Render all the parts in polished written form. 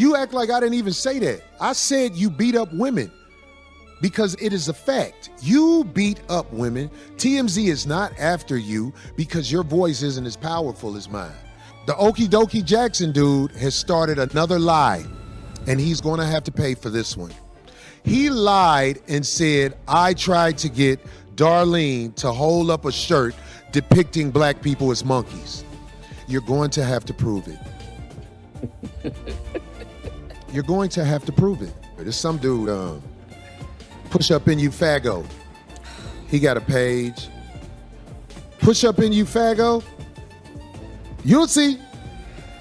You act like I didn't even say that. I said you beat up women because it is a fact. You beat up women. TMZ is not after you because your voice isn't as powerful as mine. The Okie Dokie Jackson dude has started another lie, and he's going to have to pay for this one. He lied and said, I tried to get Darlene to hold up a shirt depicting black people as monkeys. You're going to have to prove it. You're going to have to prove it. There's some dude, Push Up in You Faggo. He got a page. Push Up in You Faggo. You'll see.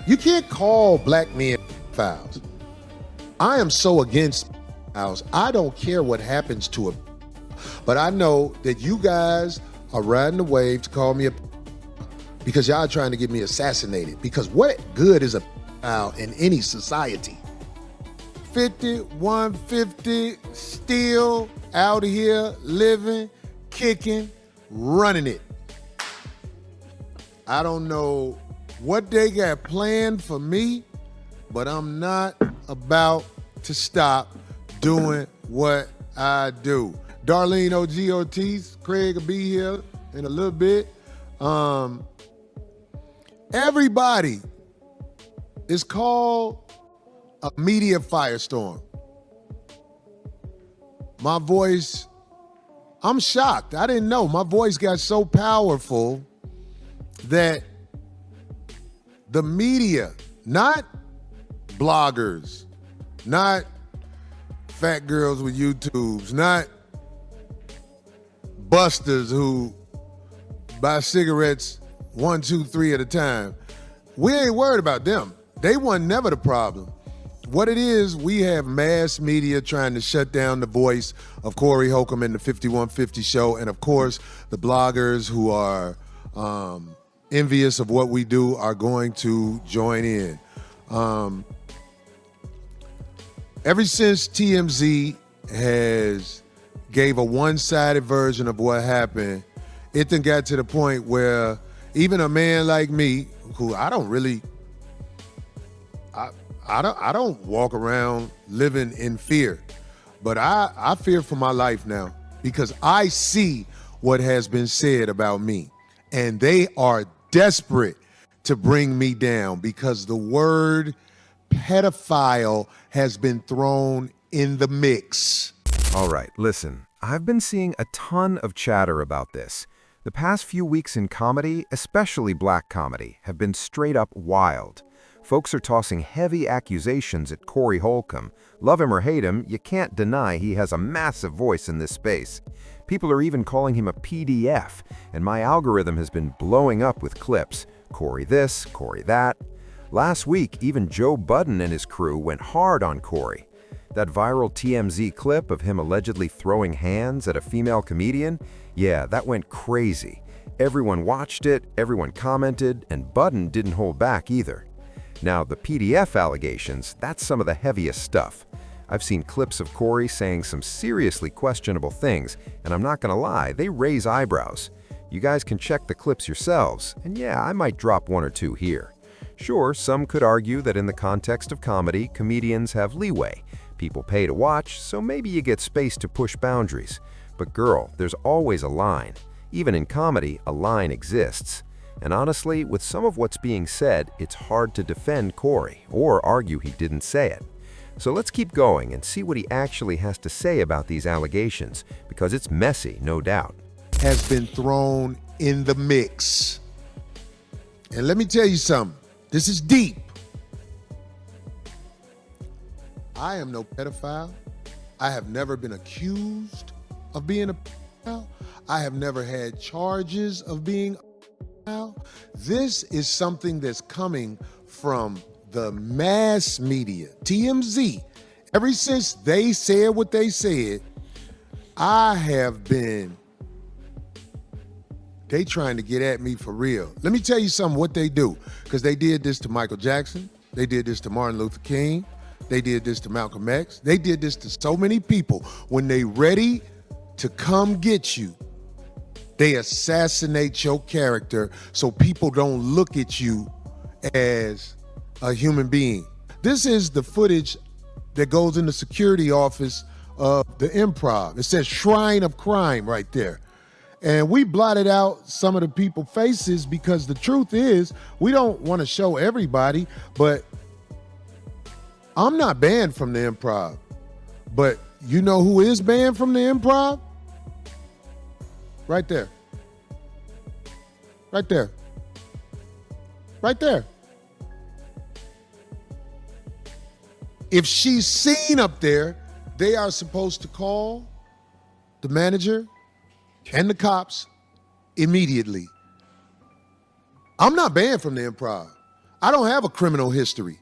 You can't call black men fouls. I am so against fouls. I don't care what happens to it. But I know that you guys are riding the wave to call me a because y'all trying to get me assassinated. Because what good is a foul in any society? 50, 150, still out here living, kicking, running it. I don't know what they got planned for me, but I'm not about to stop doing what I do. Darlene OGOT's, Craig will be here in a little bit. Everybody is called a media firestorm. My voice, I'm shocked. I didn't know. My voice got so powerful that the media, not bloggers, not fat girls with YouTubes, not busters who buy cigarettes 1, 2, 3 at a time. We ain't worried about them. They weren't never the problem. What it is, we have mass media trying to shut down the voice of Cory Hulcom in the 5150 show, and of course, the bloggers who are envious of what we do are going to join in. Ever since TMZ has gave a one-sided version of what happened, it then got to the point where even a man like me, who I don't walk around living in fear, but I fear for my life now because I see what has been said about me, and they are desperate to bring me down because the word pedophile has been thrown in the mix. All right, listen, I've been seeing a ton of chatter about this. The past few weeks in comedy, especially black comedy, have been straight up wild. Folks are tossing heavy accusations at Cory Hulcom. Love him or hate him, you can't deny he has a massive voice in this space. People are even calling him a PDF, and my algorithm has been blowing up with clips. Cory this, Cory that. Last week, even Joe Budden and his crew went hard on Cory. That viral TMZ clip of him allegedly throwing hands at a female comedian, yeah, that went crazy. Everyone watched it, everyone commented, and Budden didn't hold back either. Now, the PDF allegations, that's some of the heaviest stuff. I've seen clips of Cory saying some seriously questionable things, and I'm not gonna lie, they raise eyebrows. You guys can check the clips yourselves, and yeah, I might drop one or two here. Sure, some could argue that in the context of comedy, comedians have leeway. People pay to watch, so maybe you get space to push boundaries. But girl, there's always a line. Even in comedy, a line exists. And honestly, with some of what's being said, it's hard to defend Cory or argue he didn't say it. So let's keep going and see what he actually has to say about these allegations, because it's messy, no doubt. Has been thrown in the mix. And let me tell you something. This is deep. I am no pedophile. I have never been accused of being a pedophile. I have never had charges of being a pedophile. This is something that's coming from the mass media, TMZ. Ever since they said what they said, I have been, they trying to get at me for real. Let me tell you something, what they do, because they did this to Michael Jackson, they did this to Martin Luther King, they did this to Malcolm X, they did this to so many people. When they ready to come get you, they assassinate your character so people don't look at you as a human being. This is the footage that goes in the security office of the Improv. It says Shrine of Crime right there. And we blotted out some of the people's faces because the truth is we don't want to show everybody, but I'm not banned from the Improv. But you know who is banned from the Improv? Right there. Right there. Right there. If she's seen up there, they are supposed to call the manager and the cops immediately. I'm not banned from the Improv. I don't have a criminal history.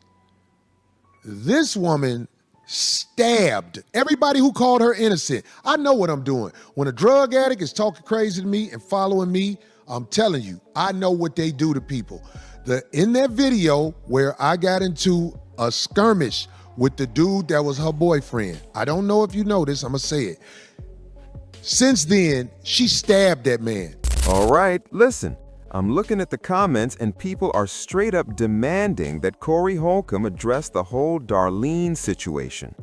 This woman stabbed everybody who called her innocent. I know what I'm doing. When a drug addict is talking crazy to me and following me, I'm telling you, I know what they do to people. In that video where I got into a skirmish with the dude that was her boyfriend, I don't know if you know this, I'm gonna say it. Since then, she stabbed that man. All right, listen. I'm looking at the comments and people are straight up demanding that Cory Hulcom address the whole Darlene situation.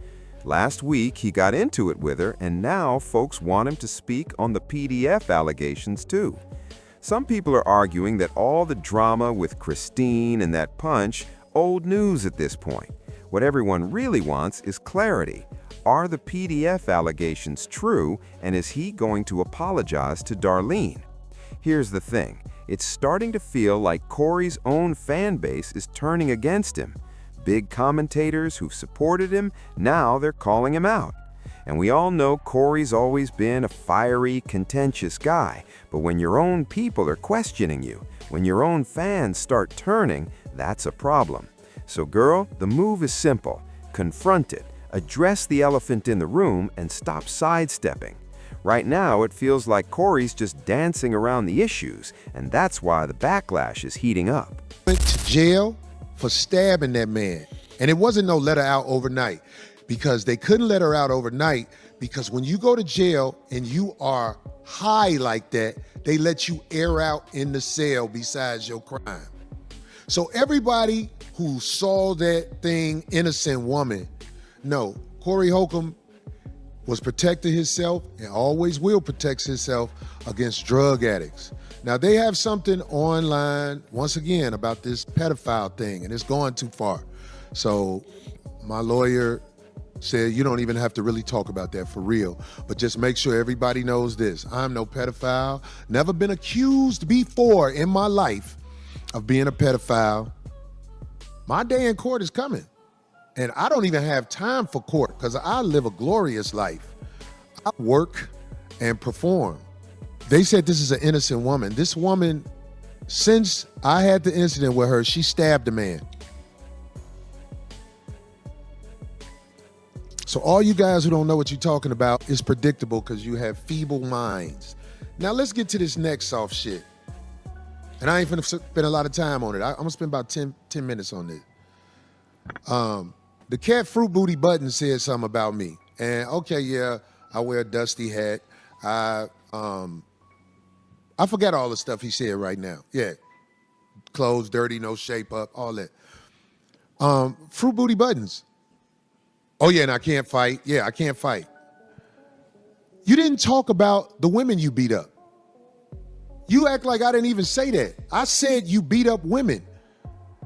Last week, he got into it with her, and now folks want him to speak on the PDF allegations too. Some people are arguing that all the drama with Christine and that punch, old news at this point. What everyone really wants is clarity. Are the PDF allegations true, and is he going to apologize to Darlene? Here's the thing. It's starting to feel like Cory's own fan base is turning against him. Big commentators who've supported him, now they're calling him out. And we all know Cory's always been a fiery, contentious guy, but when your own people are questioning you, when your own fans start turning, that's a problem. So girl, the move is simple. Confront it, address the elephant in the room, and stop sidestepping. Right now, it feels like Cory's just dancing around the issues, and that's why the backlash is heating up. Went to jail for stabbing that man. And it wasn't no let her out overnight, because they couldn't let her out overnight because when you go to jail and you are high like that, they let you air out in the cell besides your crime. So everybody who saw that thing, innocent woman, no, Cory Hulcom was protecting himself and always will protect himself against drug addicts. Now they have something online, once again, about this pedophile thing, and it's going too far. So my lawyer said, you don't even have to really talk about that for real, but just make sure everybody knows this. I'm no pedophile, never been accused before in my life of being a pedophile. My day in court is coming. And I don't even have time for court because I live a glorious life. I work and perform. They said this is an innocent woman. This woman, since I had the incident with her, she stabbed a man. So all you guys who don't know what you're talking about is predictable because you have feeble minds. Now let's get to this next soft shit. And I ain't finna spend a lot of time on it. I'm gonna spend about 10 minutes on this. The cat Fruit Booty Button said something about me. And okay, yeah, I wear a dusty hat. I forgot all the stuff he said right now. Yeah, clothes dirty, no shape up, all that. Fruit Booty Buttons. Oh yeah, and I can't fight. Yeah, I can't fight. You didn't talk about the women you beat up. You act like I didn't even say that. I said you beat up women.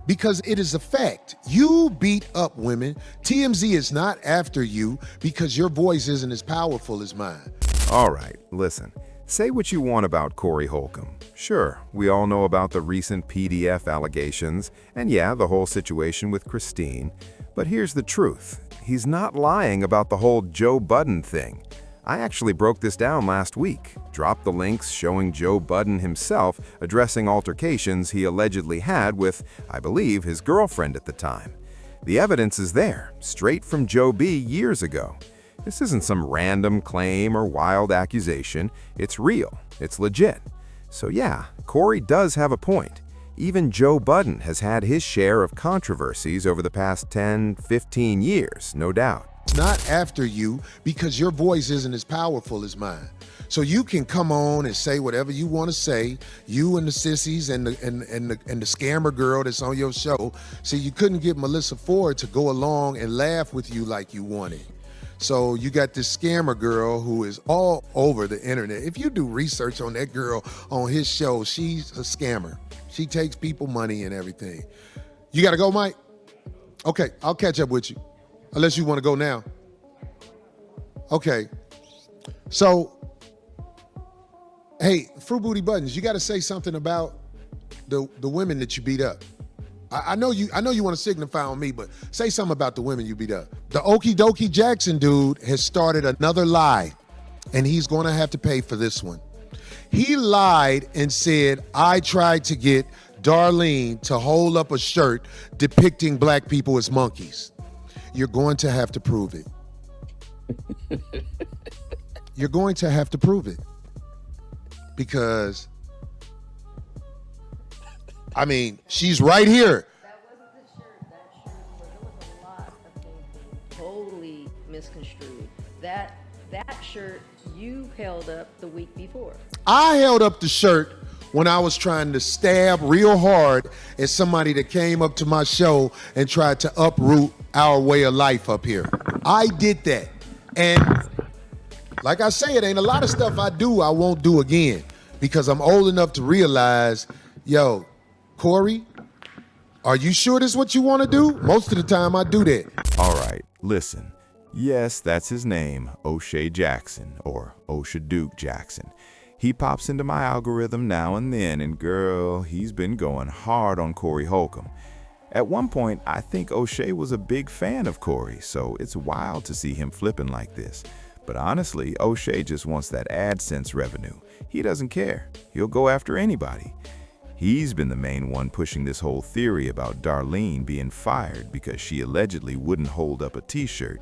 Because it is a fact. You beat up women. TMZ is not after you because your voice isn't as powerful as mine. All right, listen. Say what you want about Cory Hulcom. Sure, we all know about the recent PDF allegations, and yeah, the whole situation with Christine. But here's the truth. He's not lying about the whole Joe Budden thing. I actually broke this down last week, dropped the links showing Joe Budden himself addressing altercations he allegedly had with, I believe, his girlfriend at the time. The evidence is there, straight from Joe B. years ago. This isn't some random claim or wild accusation. It's real. It's legit. So yeah, Cory does have a point. Even Joe Budden has had his share of controversies over the past 10, 15 years, no doubt. not after you because your voice isn't as powerful as mine. So you can come on and say whatever you want to say, you and the sissies and the scammer girl that's on your show. See, you couldn't get Melissa Ford to go along and laugh with you like you wanted. So you got this scammer girl who is all over the internet. If you do research on that girl on his show, she's a scammer. She takes people money and everything. You got to go, Mike? Okay, I'll catch up with you. Unless you want to go now. Okay. So, hey, Fruit Booty Buttons, you got to say something about the women that you beat up. I know you want to signify on me, but say something about the women you beat up. The Okie Dokie Jackson dude has started another lie, and he's going to have to pay for this one. He lied and said, I tried to get Darlene to hold up a shirt depicting black people as monkeys. You're going to have to prove it. You're going to have to prove it. Because, I mean, she's right here. That wasn't the shirt. That shirt was a lot of things being totally misconstrued. That shirt you held up the week before. I held up the shirt when I was trying to stab real hard at somebody that came up to my show and tried to uproot our way of life up here. I did that. And like I say, it ain't a lot of stuff I do I won't do again because I'm old enough to realize, yo, Cory, are you sure this is what you want to do? Most of the time I do that. All right, listen. Yes, that's his name, Oshay Jackson, or Oshaduke Jackson. He pops into my algorithm now and then, and girl, he's been going hard on Cory Hulcom. At one point, I think Oshay was a big fan of Cory, so it's wild to see him flipping like this. But honestly, Oshay just wants that AdSense revenue. He doesn't care. He'll go after anybody. He's been the main one pushing this whole theory about Darlene being fired because she allegedly wouldn't hold up a t-shirt.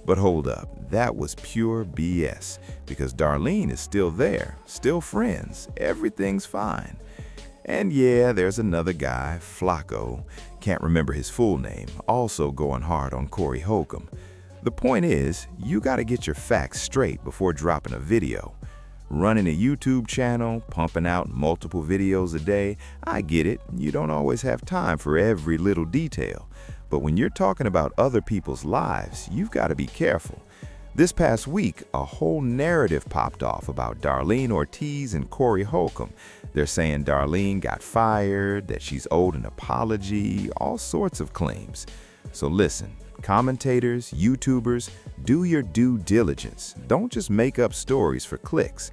But hold up, that was pure BS because Darlene is still there, still friends, everything's fine. And yeah, there's another guy, Flakko, can't remember his full name, also going hard on Cory Hulcom. The point is, you gotta get your facts straight before dropping a video. Running a YouTube channel, pumping out multiple videos a day, I get it, you don't always have time for every little detail. But when you're talking about other people's lives, you've got to be careful. This past week, a whole narrative popped off about Darlene Ortiz and Cory Hulcom. They're saying Darlene got fired, that she's owed an apology, all sorts of claims. So listen, commentators, YouTubers, do your due diligence. Don't just make up stories for clicks.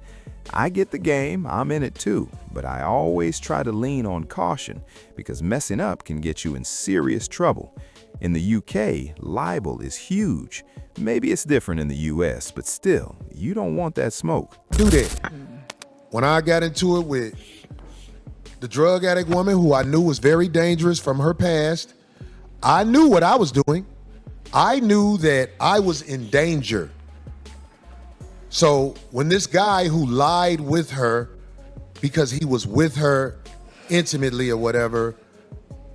I get the game, I'm in it too, but I always try to lean on caution because messing up can get you in serious trouble. In the UK, libel is huge. Maybe it's different in the US, but still, you don't want that smoke. Do that. When I got into it with the drug addict woman who I knew was very dangerous from her past, I knew what I was doing. I knew that I was in danger. So when this guy who lied with her because he was with her intimately or whatever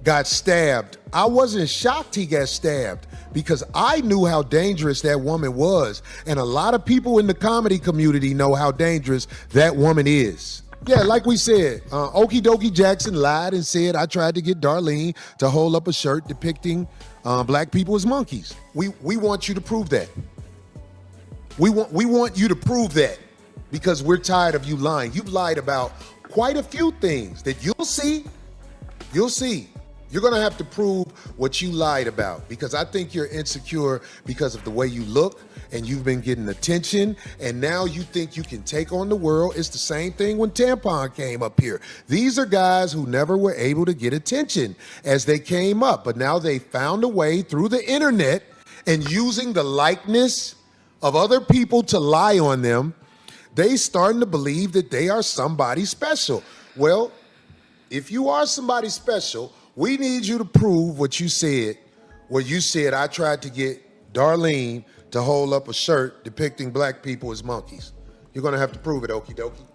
got stabbed, I wasn't shocked he got stabbed because I knew how dangerous that woman was. And a lot of people in the comedy community know how dangerous that woman is. Yeah, like we said, Okie Dokie Jackson lied and said, I tried to get Darlene to hold up a shirt depicting black people as monkeys. We want you to prove that. We want you to prove that because we're tired of you lying. You've lied about quite a few things that you'll see. You're gonna have to prove what you lied about because I think you're insecure because of the way you look and you've been getting attention and now you think you can take on the world. It's the same thing when Tampon came up here. These are guys who never were able to get attention as they came up, but now they found a way through the internet and using the likeness of other people to lie on them, they starting to believe that they are somebody special. Well, if you are somebody special, we need you to prove what you said, where you said, I tried to get Darlene to hold up a shirt depicting black people as monkeys. You're gonna have to prove it, Okie Dokie.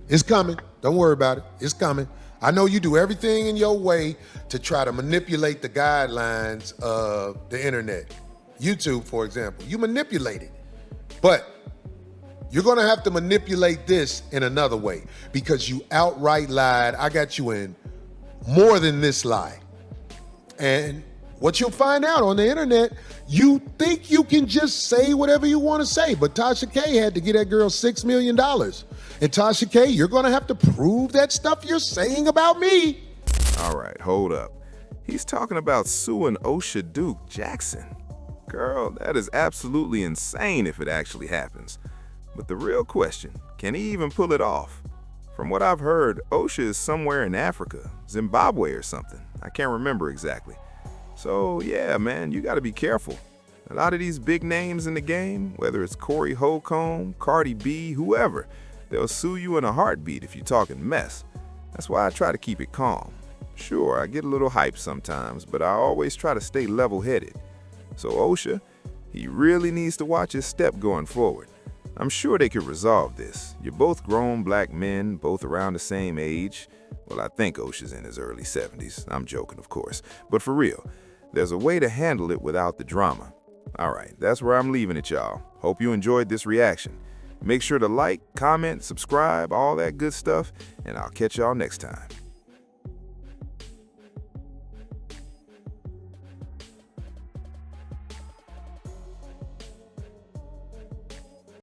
It's coming, don't worry about it, it's coming. I know you do everything in your way to try to manipulate the guidelines of the internet. YouTube, for example. You manipulate it. But you're going to have to manipulate this in another way because you outright lied. I got you in more than this lie. And what you'll find out on the internet, you think you can just say whatever you want to say, but Tasha K had to get that girl $6 million. And Tasha K, you're going to have to prove that stuff you're saying about me. All right, hold up. He's talking about suing Oshay Jackson. Girl, that is absolutely insane if it actually happens. But the real question, can he even pull it off? From what I've heard, Oshay is somewhere in Africa, Zimbabwe or something. I can't remember exactly. So yeah, man, you gotta be careful. A lot of these big names in the game, whether it's Cory Hulcom, Cardi B, whoever, they'll sue you in a heartbeat if you're talking mess. That's why I try to keep it calm. Sure, I get a little hyped sometimes, but I always try to stay level-headed. So Oshay, he really needs to watch his step going forward. I'm sure they could resolve this. You're both grown black men, both around the same age. Well, I think Oshay's in his early 70s. I'm joking, of course. But for real, there's a way to handle it without the drama. All right, that's where I'm leaving it, y'all. Hope you enjoyed this reaction. Make sure to like, comment, subscribe, all that good stuff, and I'll catch y'all next time.